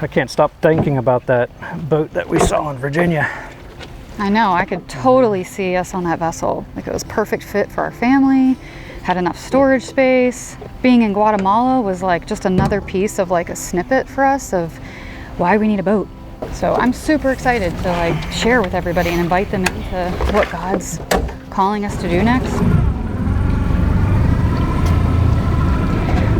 I can't stop thinking about that boat that we saw in Virginia. I know, I could totally see us on that vessel. Like, it was perfect fit for our family, had enough storage space. Being in Guatemala was like just another piece of like a snippet for us of why we need a boat. So I'm super excited to like share with everybody and invite them into what God's calling us to do next.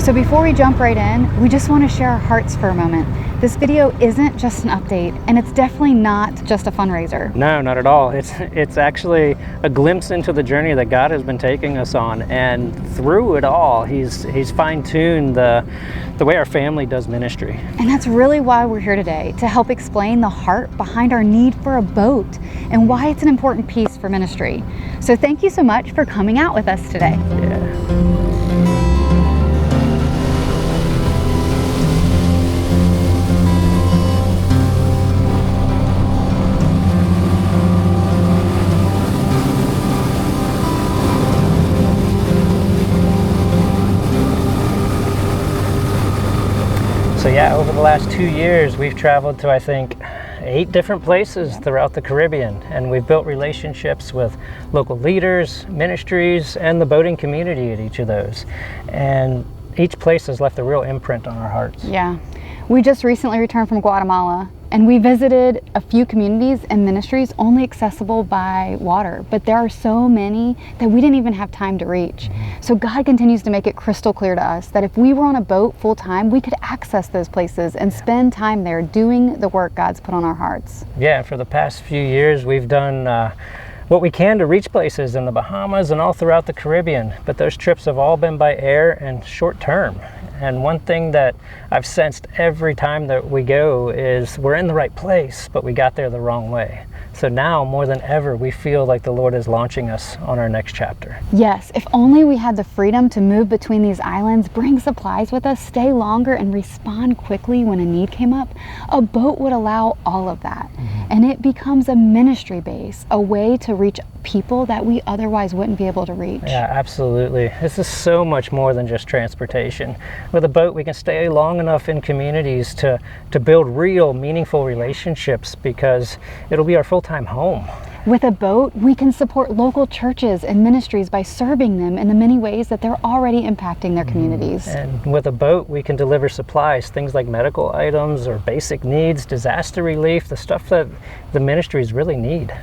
So before we jump right in, we just want to share our hearts for a moment. This video isn't just an update, and it's definitely not just a fundraiser. No, not at all. It's actually a glimpse into the journey that God has been taking us on, and through it all, He's fine-tuned the way our family does ministry. And that's really why we're here today, to help explain the heart behind our need for a boat and why it's an important piece for ministry. So thank you so much for coming out with us today. Yeah. So yeah, over the last 2 years, we've traveled to, I think, 8 different places throughout the Caribbean, and we've built relationships with local leaders, ministries, and the boating community at each of those. And each place has left a real imprint on our hearts. Yeah. We just recently returned from Guatemala, and we visited a few communities and ministries only accessible by water, but there are so many that we didn't even have time to reach. So God continues to make it crystal clear to us that if we were on a boat full time, we could access those places and spend time there doing the work God's put on our hearts. Yeah, for the past few years, we've done what we can to reach places in the Bahamas and all throughout the Caribbean, but those trips have all been by air and short term. And one thing that I've sensed every time that we go is we're in the right place, but we got there the wrong way. So now, more than ever, we feel like the Lord is launching us on our next chapter. Yes, if only we had the freedom to move between these islands, bring supplies with us, stay longer, and respond quickly when a need came up, a boat would allow all of that. And it becomes a ministry base, a way to reach people that we otherwise wouldn't be able to reach. Yeah, absolutely. This is so much more than just transportation. With a boat, we can stay long enough in communities to build real, meaningful relationships, because it'll be our full-time home. With a boat, we can support local churches and ministries by serving them in the many ways that they're already impacting their communities. And with a boat, we can deliver supplies, things like medical items or basic needs, disaster relief, the stuff that the ministries really need.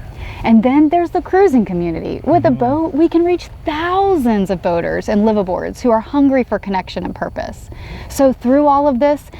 And then there's the cruising community. With a boat, we can reach thousands of boaters and liveaboards who are hungry for connection and purpose. So through all of this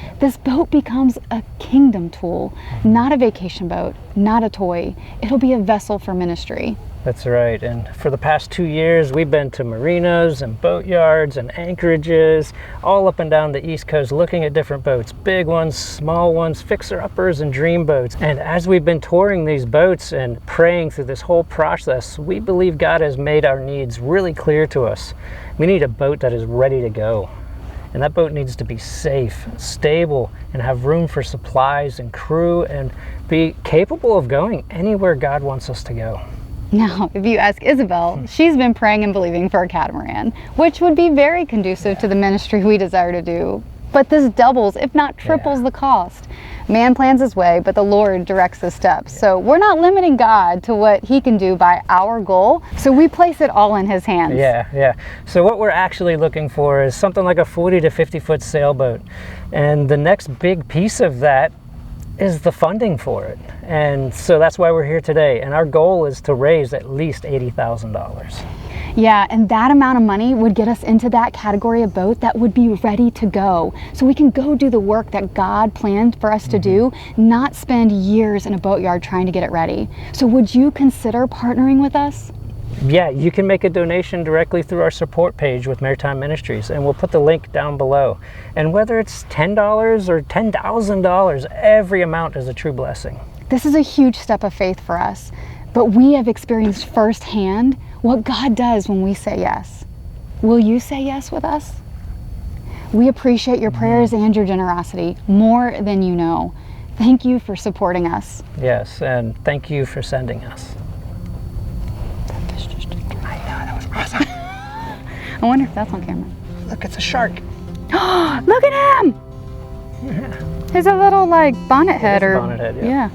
boat becomes a kingdom tool, not a vacation boat, not a toy. It'll be a vessel for ministry. That's right. And for the past 2 years, we've been to marinas and boatyards and anchorages all up and down the East Coast, looking at different boats, big ones, small ones, fixer-uppers and dream boats. And as we've been touring these boats and praying through this whole process, we believe God has made our needs really clear to us. We need a boat that is ready to go. And that boat needs to be safe, stable, and have room for supplies and crew, and be capable of going anywhere God wants us to go. Now, if you ask Isabel, she's been praying and believing for a catamaran, which would be very conducive to the ministry we desire to do. But this doubles, if not triples, the cost. Man plans his way, but the Lord directs his steps. So we're not limiting God to what he can do by our goal. So we place it all in his hands. Yeah. So what we're actually looking for is something like a 40 to 50 foot sailboat. And the next big piece of that is the funding for it. And so that's why we're here today. And our goal is to raise at least $80,000. Yeah, and that amount of money would get us into that category of boat that would be ready to go. So we can go do the work that God planned for us to do, not spend years in a boatyard trying to get it ready. So would you consider partnering with us? Yeah, you can make a donation directly through our support page with Maritime Ministries, and we'll put the link down below. And whether it's $10 or $10,000, every amount is a true blessing. This is a huge step of faith for us, but we have experienced firsthand what God does when we say yes. Will you say yes with us? We appreciate your prayers and your generosity more than you know. Thank you for supporting us. Yes, and thank you for sending us. I know, that was awesome. I wonder if that's on camera. Look, it's a shark. Look at him! He's a little like bonnet head is a or bonnet head, yeah. yeah.